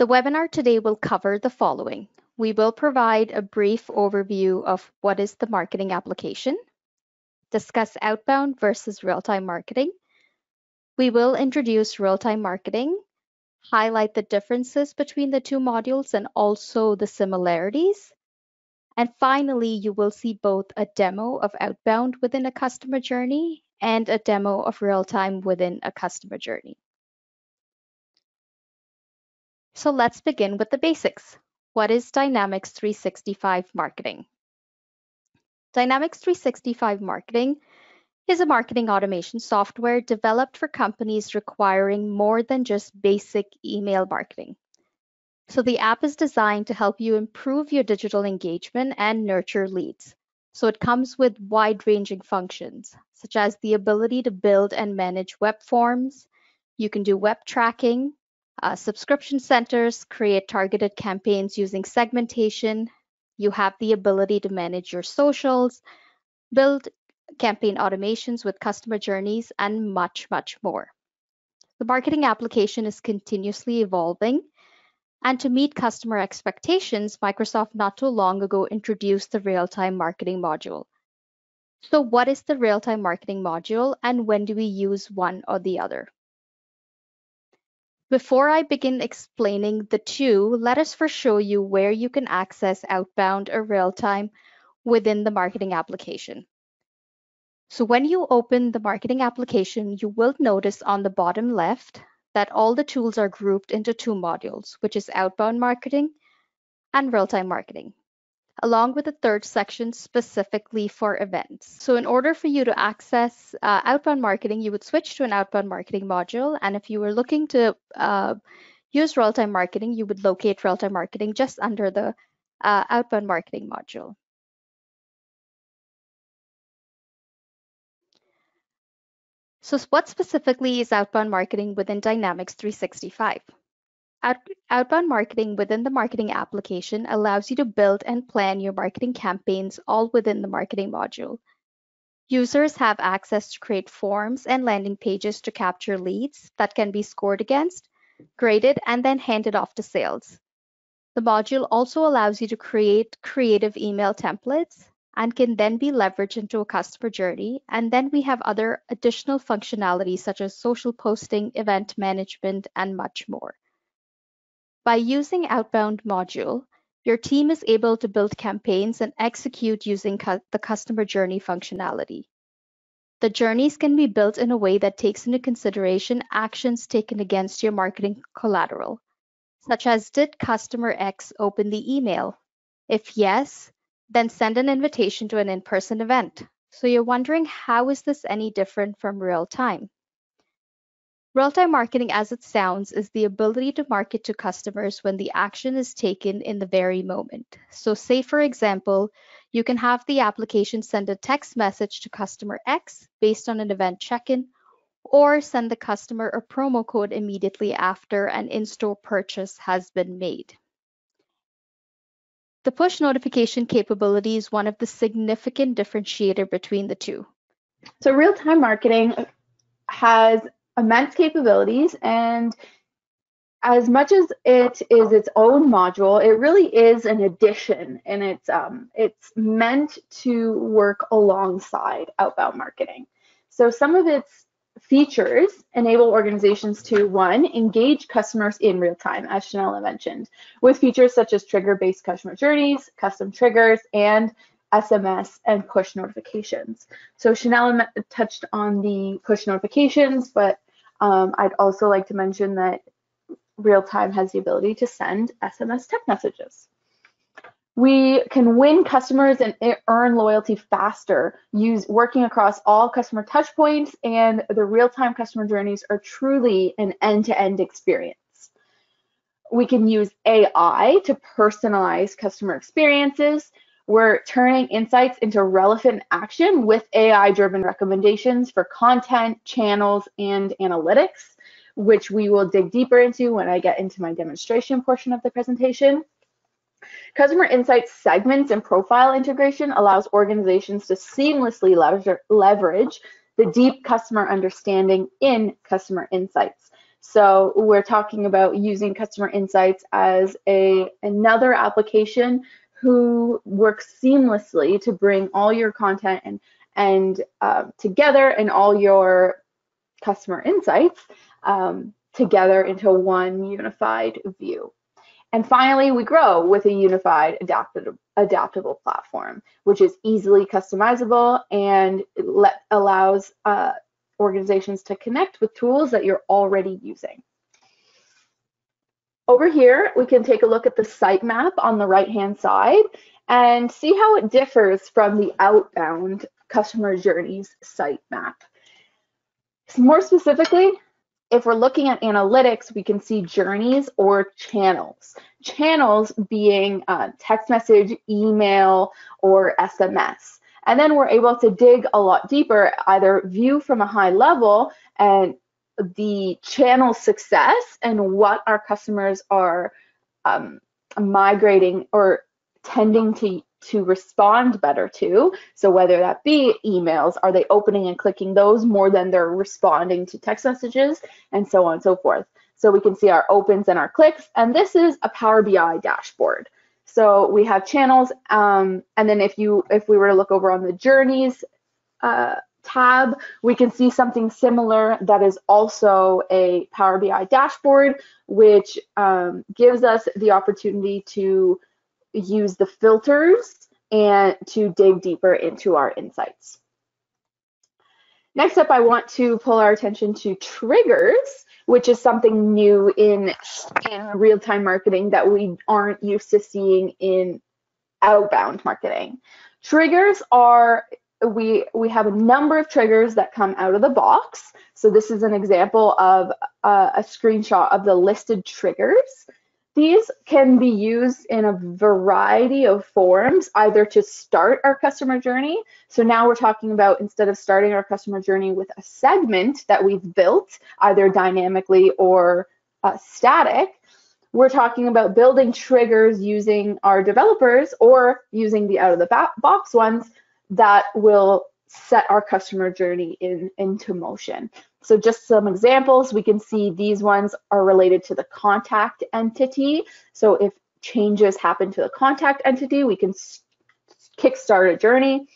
The webinar today will cover the following. We will provide a brief overview of what is the marketing application, discuss outbound versus real-time marketing. We will introduce real-time marketing, highlight the differences between the two modules and also the similarities. And finally, you will see both a demo of outbound within a customer journey and a demo of real-time within a customer journey. So let's begin with the basics. What is Dynamics 365 marketing? Dynamics 365 marketing is a marketing automation software developed for companies requiring more than just basic email marketing. So the app is designed to help you improve your digital engagement and nurture leads. So it comes with wide-ranging functions, such as the ability to build and manage web forms. You can do web tracking, subscription centers, create targeted campaigns using segmentation. You have the ability to manage your socials, build campaign automations with customer journeys, and much, much more. The marketing application is continuously evolving. And to meet customer expectations, Microsoft not too long ago introduced the real-time marketing module. So what is the real-time marketing module and when do we use one or the other? Before I begin explaining the two, let us first show you where you can access outbound or real-time within the marketing application. So when you open the marketing application, you will notice on the bottom left that all the tools are grouped into two modules, which is outbound marketing and real-time marketing, along with a third section specifically for events. So in order for you to access outbound marketing, you would switch to an outbound marketing module. And if you were looking to use real-time marketing, you would locate real-time marketing just under the outbound marketing module. So what specifically is outbound marketing within Dynamics 365? Outbound marketing within the marketing application allows you to build and plan your marketing campaigns all within the marketing module. Users have access to create forms and landing pages to capture leads that can be scored against, graded, and then handed off to sales. The module also allows you to create creative email templates and can then be leveraged into a customer journey. And then we have other additional functionalities such as social posting, event management, and much more. By using Outbound module, your team is able to build campaigns and execute using the customer journey functionality. The journeys can be built in a way that takes into consideration actions taken against your marketing collateral, such as did customer X open the email? If yes, then send an invitation to an in-person event. So you're wondering, how is this any different from real-time? Real-time marketing, as it sounds, is the ability to market to customers when the action is taken in the very moment. So say, for example, you can have the application send a text message to customer X based on an event check-in, or send the customer a promo code immediately after an in-store purchase has been made. The push notification capability is one of the significant differentiator between the two. So real-time marketing has immense capabilities, and as much as it is its own module, it really is an addition, and it's meant to work alongside outbound marketing. So some of its features enable organizations to, one, engage customers in real time, as Chanel mentioned, with features such as trigger-based customer journeys, custom triggers, and SMS and push notifications. So Chanel touched on the push notifications, but I'd also like to mention that real-time has the ability to send SMS text messages. We can win customers and earn loyalty faster, working across all customer touchpoints, and the real-time customer journeys are truly an end-to-end experience. We can use AI to personalize customer experiences. We're turning insights into relevant action with AI-driven recommendations for content, channels, and analytics, which we will dig deeper into when I get into my demonstration portion of the presentation. Customer insights segments and profile integration allows organizations to seamlessly leverage the deep customer understanding in customer insights. So we're talking about using customer insights as another application who works seamlessly to bring all your content and together, and all your customer insights together into one unified view. And finally, we grow with a unified adaptable platform, which is easily customizable and allows organizations to connect with tools that you're already using. Over here, we can take a look at the sitemap on the right-hand side and see how it differs from the outbound customer journeys sitemap. More specifically, if we're looking at analytics, we can see journeys or channels. Channels being text message, email, or SMS. And then we're able to dig a lot deeper, either view from a high level and the channel success and what our customers are migrating or tending to respond better to. So whether that be emails, are they opening and clicking those more than they're responding to text messages, and so on and so forth. So we can see our opens and our clicks, and this is a Power BI dashboard. So we have channels, and then if we were to look over on the journeys tab, we can see something similar that is also a Power BI dashboard, which gives us the opportunity to use the filters and to dig deeper into our insights. Next up, I want to pull our attention to triggers, which is something new in real-time marketing that we aren't used to seeing in outbound marketing. Triggers are, we have a number of triggers that come out of the box. So this is an example of a screenshot of the listed triggers. These can be used in a variety of forms, either to start our customer journey. So now we're talking about, instead of starting our customer journey with a segment that we've built, either dynamically or static, we're talking about building triggers using our developers or using the out-of-the-box ones that will set our customer journey into motion. So just some examples, we can see these ones are related to the contact entity. So if changes happen to the contact entity, we can kickstart a journey.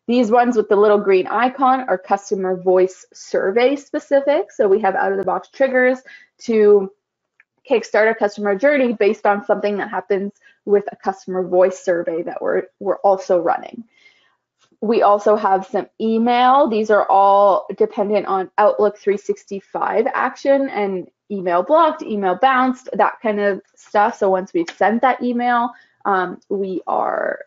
These ones with the little green icon are customer voice survey specific. So we have out-of-the-box triggers to kickstart a customer journey based on something that happens with a customer voice survey that we're also running. We also have some email. These are all dependent on Outlook 365 action and email blocked, email bounced, that kind of stuff. So once we've sent that email, we are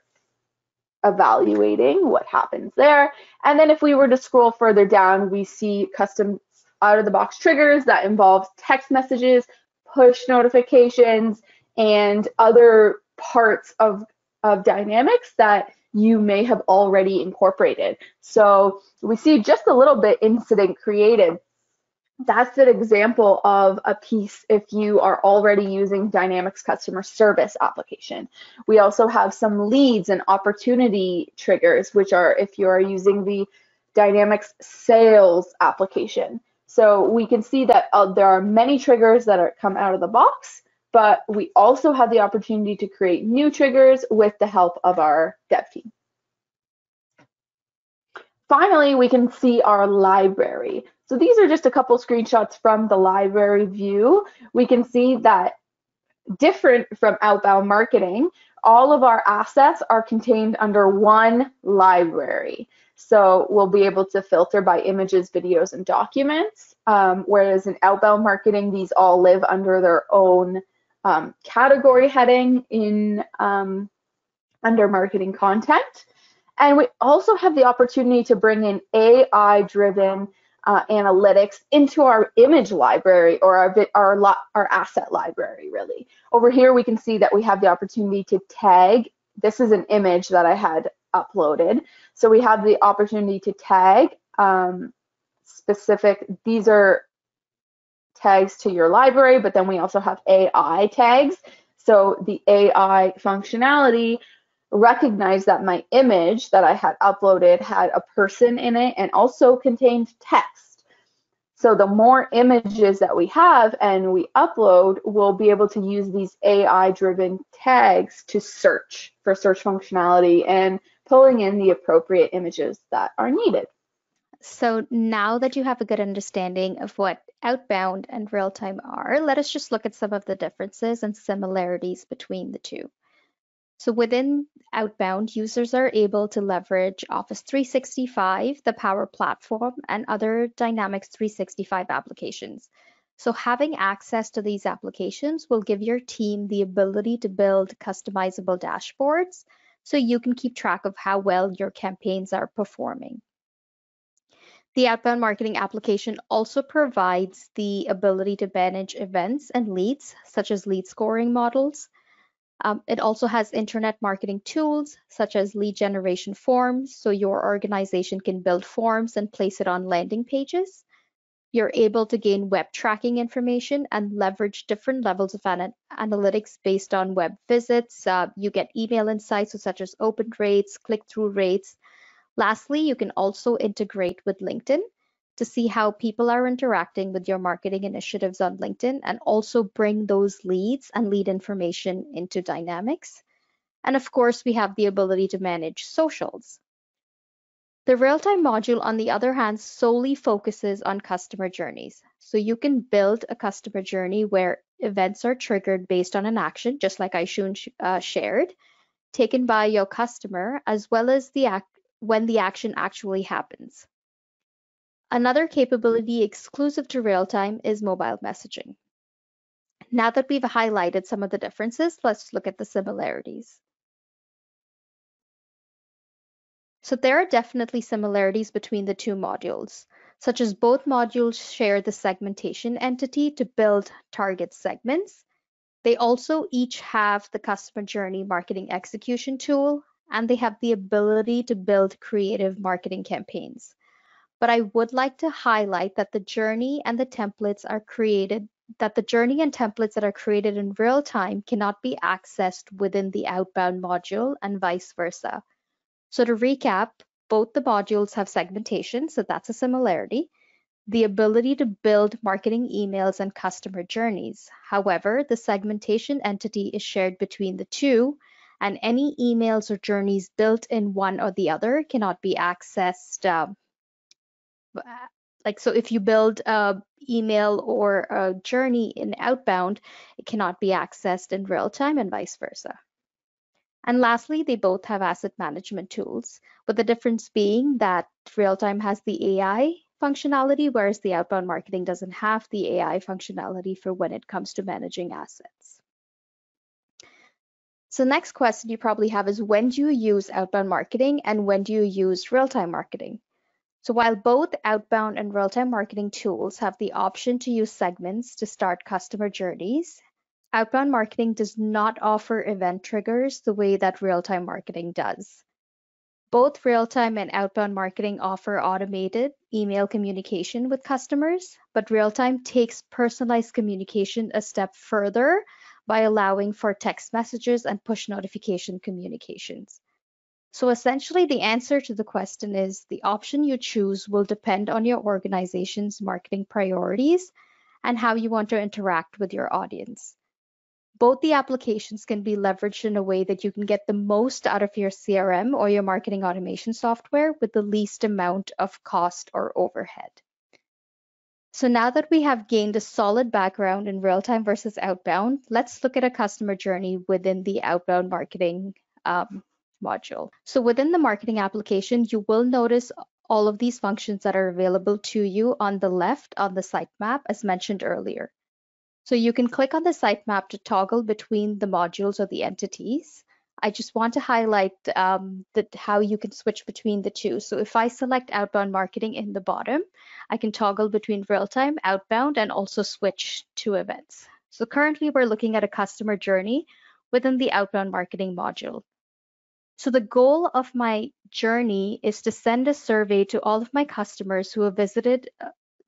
evaluating what happens there. And then if we were to scroll further down, we see custom out-of-the-box triggers that involve text messages, push notifications, and other parts of dynamics that you may have already incorporated. So we see just a little bit incident created. That's an example of a piece if you are already using Dynamics customer service application. We also have some leads and opportunity triggers, which are if you are using the Dynamics sales application. So we can see that there are many triggers that come out of the box, but we also have the opportunity to create new triggers with the help of our dev team. Finally, we can see our library. So these are just a couple screenshots from the library view. We can see that, different from outbound marketing, all of our assets are contained under one library. So we'll be able to filter by images, videos, and documents, whereas in outbound marketing, these all live under their own category heading in under marketing content. And we also have the opportunity to bring in AI-driven analytics into our image library, or our asset library, really. Over here, we can see that we have the opportunity to tag. This is an image that I had uploaded. So we have the opportunity to tag specific, these are tags to your library, but then we also have AI tags. So the AI functionality recognized that my image that I had uploaded had a person in it and also contained text. So the more images that we have and we upload, we'll be able to use these AI-driven tags to search for search functionality and pulling in the appropriate images that are needed. So now that you have a good understanding of what outbound and real time are, let us just look at some of the differences and similarities between the two. So within Outbound, users are able to leverage Office 365, the Power Platform, and other Dynamics 365 applications. So having access to these applications will give your team the ability to build customizable dashboards so you can keep track of how well your campaigns are performing. The outbound marketing application also provides the ability to manage events and leads, such as lead scoring models. It also has internet marketing tools such as lead generation forms, so your organization can build forms and place it on landing pages. You're able to gain web tracking information and leverage different levels of analytics based on web visits. You get email insights such as open rates, click-through rates. Lastly, you can also integrate with LinkedIn to see how people are interacting with your marketing initiatives on LinkedIn and also bring those leads and lead information into Dynamics. And of course, we have the ability to manage socials. The real-time module, on the other hand, solely focuses on customer journeys. So you can build a customer journey where events are triggered based on an action, just like shared, taken by your customer, as well as when the action actually happens. Another capability exclusive to real-time is mobile messaging. Now that we've highlighted some of the differences, let's look at the similarities. So there are definitely similarities between the two modules, such as both modules share the segmentation entity to build target segments. They also each have the customer journey marketing execution tool, and they have the ability to build creative marketing campaigns. But I would like to highlight that the journey and the templates are created that the journey and templates that are created in real time cannot be accessed within the outbound module and vice versa. So to recap, both the modules have segmentation, so that's a similarity, the ability to build marketing emails and customer journeys. However, the segmentation entity is shared between the two, and any emails or journeys built in one or the other cannot be accessed. So if you build a email or a journey in outbound, it cannot be accessed in real time and vice versa. And lastly, they both have asset management tools, with the difference being that real-time has the AI functionality, whereas the outbound marketing doesn't have the AI functionality for when it comes to managing assets. So next question you probably have is, when do you use outbound marketing and when do you use real-time marketing? So while both outbound and real-time marketing tools have the option to use segments to start customer journeys, outbound marketing does not offer event triggers the way that real-time marketing does. Both real-time and outbound marketing offer automated email communication with customers, but real-time takes personalized communication a step further by allowing for text messages and push notification communications. So essentially, the answer to the question is the option you choose will depend on your organization's marketing priorities and how you want to interact with your audience. Both the applications can be leveraged in a way that you can get the most out of your CRM or your marketing automation software with the least amount of cost or overhead. So now that we have gained a solid background in real-time versus outbound, let's look at a customer journey within the outbound marketing module. So within the marketing application, you will notice all of these functions that are available to you on the left on the sitemap, as mentioned earlier. So you can click on the sitemap to toggle between the modules or the entities. I just want to highlight how you can switch between the two. So if I select outbound marketing in the bottom, I can toggle between real-time, outbound, and also switch to events. So currently we're looking at a customer journey within the outbound marketing module. So the goal of my journey is to send a survey to all of my customers who have visited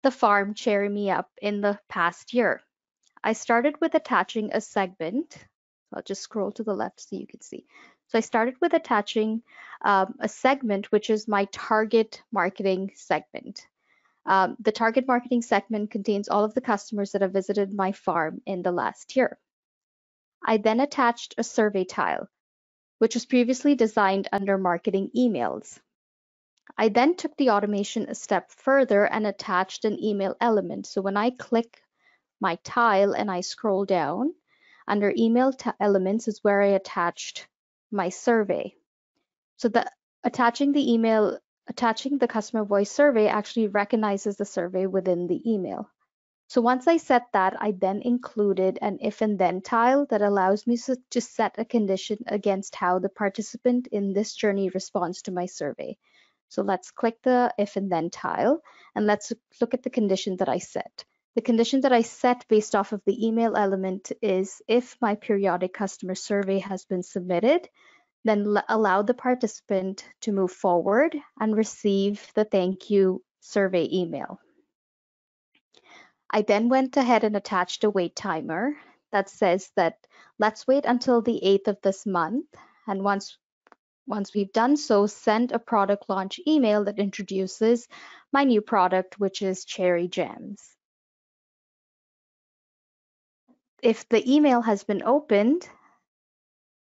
the farm Cherry Me Up in the past year. I started with attaching a segment. I'll just scroll to the left so you can see. So I started with attaching a segment, which is my target marketing segment. The target marketing segment contains all of the customers that have visited my farm in the last year. I then attached a survey tile, which was previously designed under marketing emails. I then took the automation a step further and attached an email element. So when I click my tile and I scroll down, under email elements is where I attached my survey. So attaching the customer voice survey actually recognizes the survey within the email. So once I set that, I then included an if and then tile that allows me to set a condition against how the participant in this journey responds to my survey. So let's click the if and then tile and let's look at the condition that I set. The condition that I set based off of the email element is if my periodic customer survey has been submitted, then allow the participant to move forward and receive the thank you survey email. I then went ahead and attached a wait timer that says that let's wait until the 8th of this month. And once we've done so, send a product launch email that introduces my new product, which is cherry jams. If the email has been opened,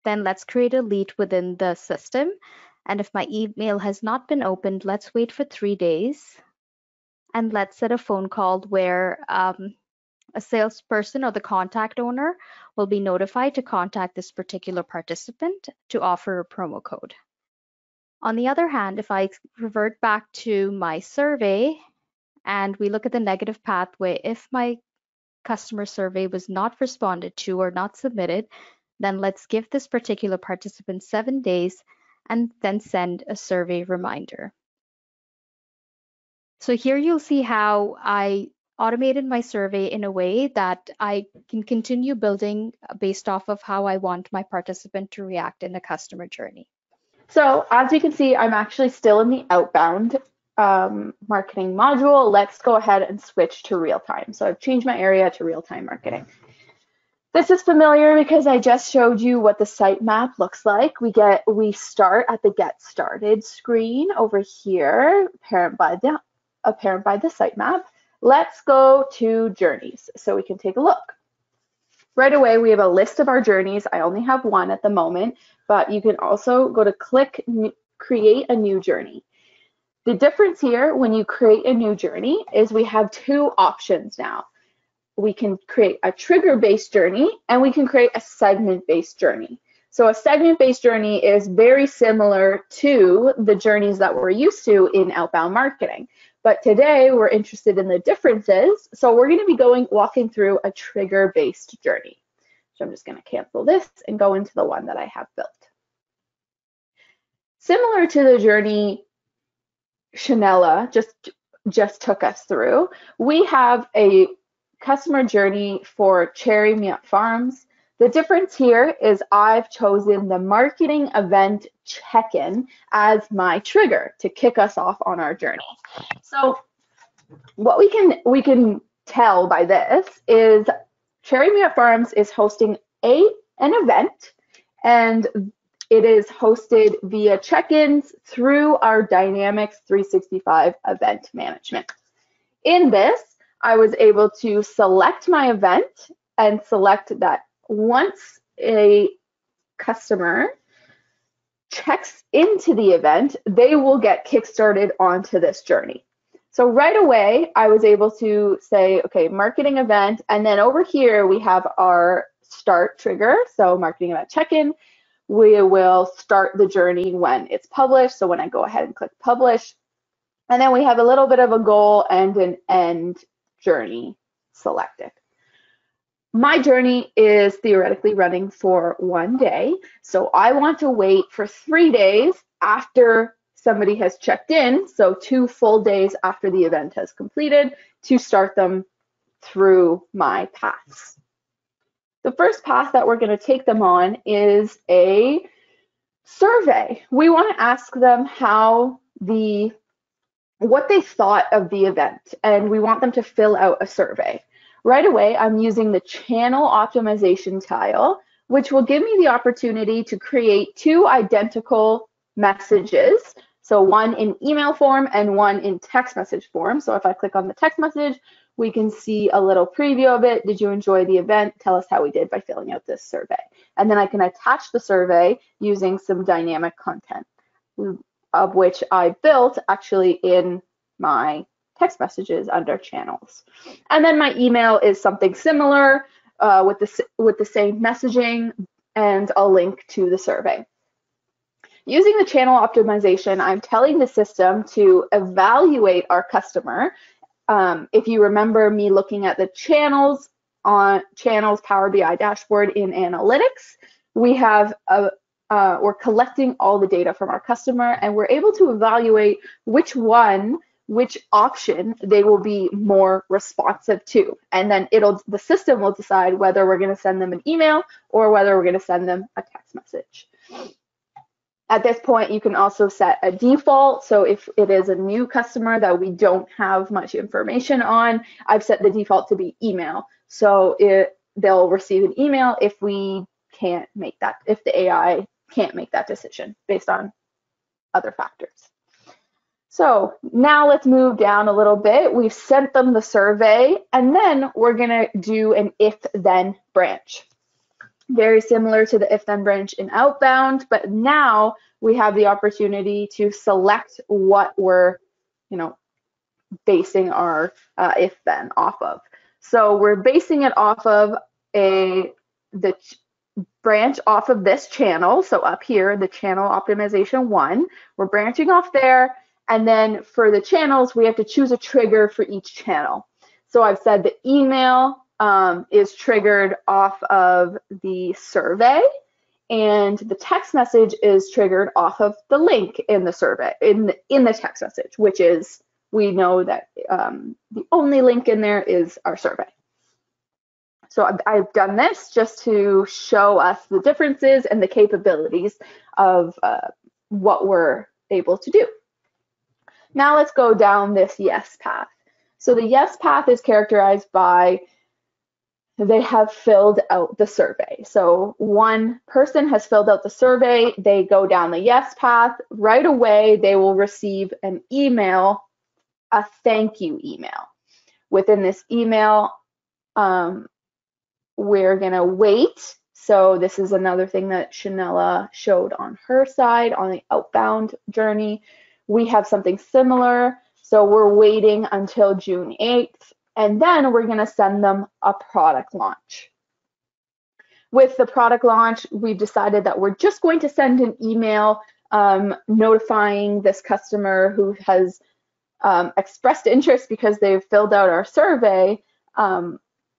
then let's create a lead within the system. And if my email has not been opened, let's wait for 3 days. And let's set a phone call where a salesperson or the contact owner will be notified to contact this particular participant to offer a promo code. On the other hand, if I revert back to my survey and we look at the negative pathway, if my customer survey was not responded to or not submitted, then let's give this particular participant 7 days and then send a survey reminder. So here you'll see how I automated my survey in a way that I can continue building based off of how I want my participant to react in the customer journey. So as you can see, I'm actually still in the outbound marketing module. Let's go ahead and switch to real time. So I've changed my area to real-time marketing. This is familiar because I just showed you what the sitemap looks like. We start at the get started screen over here, apparent by the sitemap. Let's go to journeys so we can take a look. Right away, we have a list of our journeys. I only have one at the moment, but you can also go to click create a new journey. The difference here when you create a new journey is we have two options now. We can create a trigger-based journey and we can create a segment-based journey. So a segment-based journey is very similar to the journeys that we're used to in outbound marketing. But today we're interested in the differences. So we're going to be walking through a trigger-based journey. So I'm just going to cancel this and go into the one that I have built. Similar to the journey Shanella just took us through, we have a customer journey for Cherry Miat Farms. The difference here is I've chosen the marketing event check-in as my trigger to kick us off on our journey. So what we can tell by this is Cherry Miat Farms is hosting an event, and it is hosted via check-ins through our Dynamics 365 event management. In this, I was able to select my event and select that once a customer checks into the event, they will get kickstarted onto this journey. So right away, I was able to say, okay, marketing event, and then over here we have our start trigger, so marketing event check-in. We will start the journey when it's published, so when I go ahead and click publish. And then we have a little bit of a goal and an end journey selected. My journey is theoretically running for 1 day, so I want to wait for 3 days after somebody has checked in, so 2 full days after the event has completed, to start them through my paths. The first path that we're going to take them on is a survey. We want to ask them what they thought of the event, and we want them to fill out a survey. Right away, I'm using the channel optimization tile, which will give me the opportunity to create 2 identical messages So one in email form and one in text message form. So if I click on the text message, we can see a little preview of it. Did you enjoy the event? Tell us how we did by filling out this survey. And then I can attach the survey using some dynamic content, of which I built actually in my text messages under channels. And then my email is something similar with the same messaging, and I'll link to the survey. Using the channel optimization, I'm telling the system to evaluate our customer. If you remember me looking at the channels on Channels Power BI dashboard in analytics, we have we're collecting all the data from our customer, and we're able to evaluate which option they will be more responsive to. And then the system will decide whether we're going to send them an email or whether we're going to send them a text message. At this point, you can also set a default. So if it is a new customer that we don't have much information on, I've set the default to be email. So they'll receive an email if we can't make that, if the AI can't make that decision based on other factors. So now let's move down a little bit. We've sent them the survey, and then we're gonna do an if-then branch. Very similar to the if-then branch in Outbound, but now we have the opportunity to select what we're, basing our if-then off of. So we're basing it off of the branch off of this channel. So up here, the channel optimization 1, we're branching off there. And then for the channels, we have to choose a trigger for each channel. So I've said the email is triggered off of the survey, and the text message is triggered off of the link in the survey, in the text message, which is, we know that the only link in there is our survey. So I've done this just to show us the differences and the capabilities of what we're able to do. Now let's go down this yes path. So the yes path is characterized by they have filled out the survey. So one person has filled out the survey, they go down the yes path, right away they will receive an email, a thank you email. Within this email, we're gonna wait. So this is another thing that Shanella showed on her side on the outbound journey. We have something similar. So we're waiting until June 8th, and then we're gonna send them a product launch. With the product launch, we've decided that we're just going to send an email notifying this customer who has expressed interest because they've filled out our survey,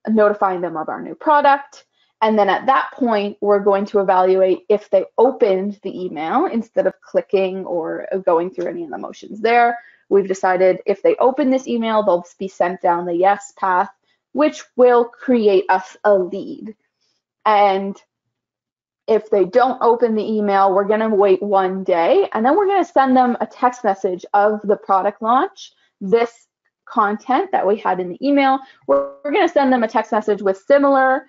notifying them of our new product. And then at that point, we're going to evaluate if they opened the email instead of clicking or going through any of the motions there. We've decided if they open this email, they'll be sent down the yes path, which will create us a lead. And if they don't open the email, we're going to wait 1 day, and then we're going to send them a text message of the product launch, this content that we had in the email. We're going to send them a text message with similar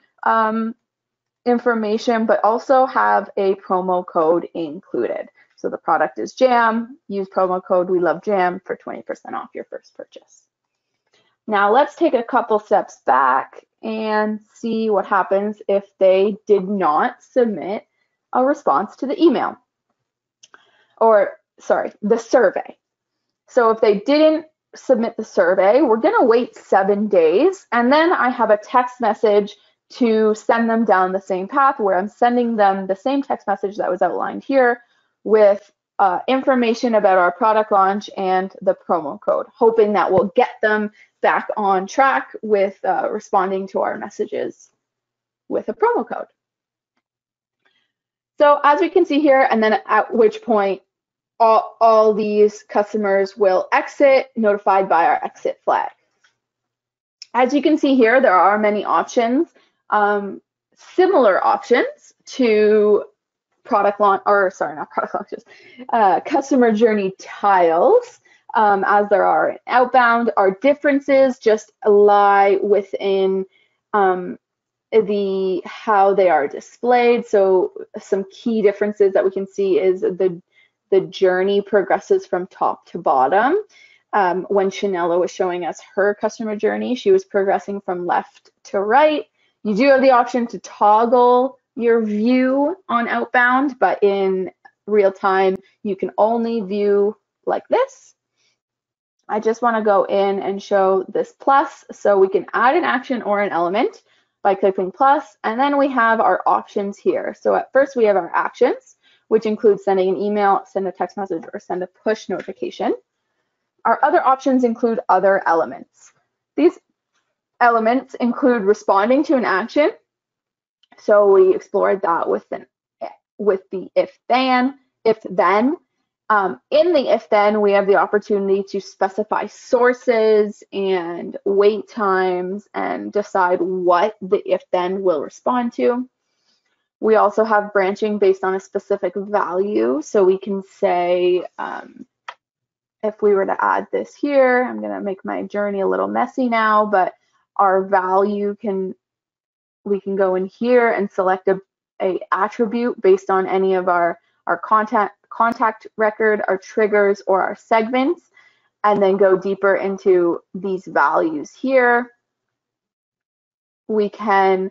information, but also have a promo code included. So the product is Jam. Use promo code We Love Jam for 20% off your first purchase. Now let's take a couple steps back and see what happens if they did not submit a response to the email, or sorry, the survey. So if they didn't submit the survey, we're going to wait 7 days, and then I have a text message to send them down the same path, where I'm sending them the same text message that was outlined here with information about our product launch and the promo code, hoping that we'll get them back on track with responding to our messages with a promo code. So as we can see here, and then at which point all these customers will exit, notified by our exit flag. As you can see here, there are many options, similar options to product launch, or sorry, not product launches, customer journey tiles, as there are in Outbound. Our differences just lie within how they are displayed. So some key differences that we can see is the journey progresses from top to bottom. When Chanela was showing us her customer journey, she was progressing from left to right. You do have the option to toggle your view on Outbound, but in real time, you can only view like this. I just want to go in and show this plus, so we can add an action or an element by clicking plus, and then we have our options here. So at first we have our actions, which include sending an email, send a text message, or send a push notification. Our other options include other elements. These elements include responding to an action. So we explored that with the if then. In the if then, we have the opportunity to specify sources and wait times and decide what the if then will respond to. We also have branching based on a specific value. So we can say, if we were to add this here, I'm going to make my journey a little messy now, but our value we can go in here and select a attribute based on any of our contact record, our triggers, or our segments, and then go deeper into these values here. We can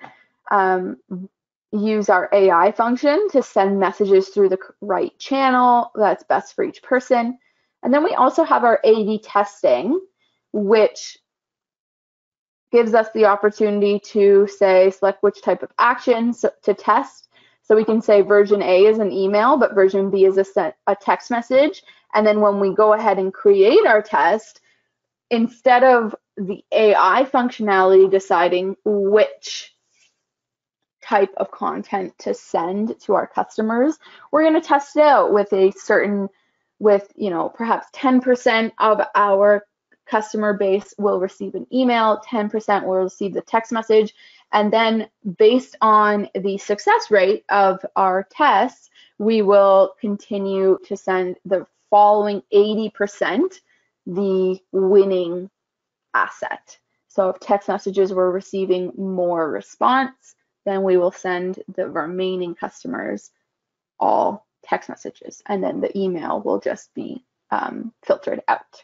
use our AI function to send messages through the right channel that's best for each person. And then we also have our A/B testing, which gives us the opportunity to say, select which type of actions to test. So we can say version A is an email, but version B is a text message. And then when we go ahead and create our test, instead of the AI functionality deciding which type of content to send to our customers, we're going to test it out with perhaps 10% of our customer base will receive an email, 10% will receive the text message, and then based on the success rate of our tests, we will continue to send the following 80% the winning asset. So if text messages were receiving more response, then we will send the remaining customers all text messages, and then the email will just be filtered out.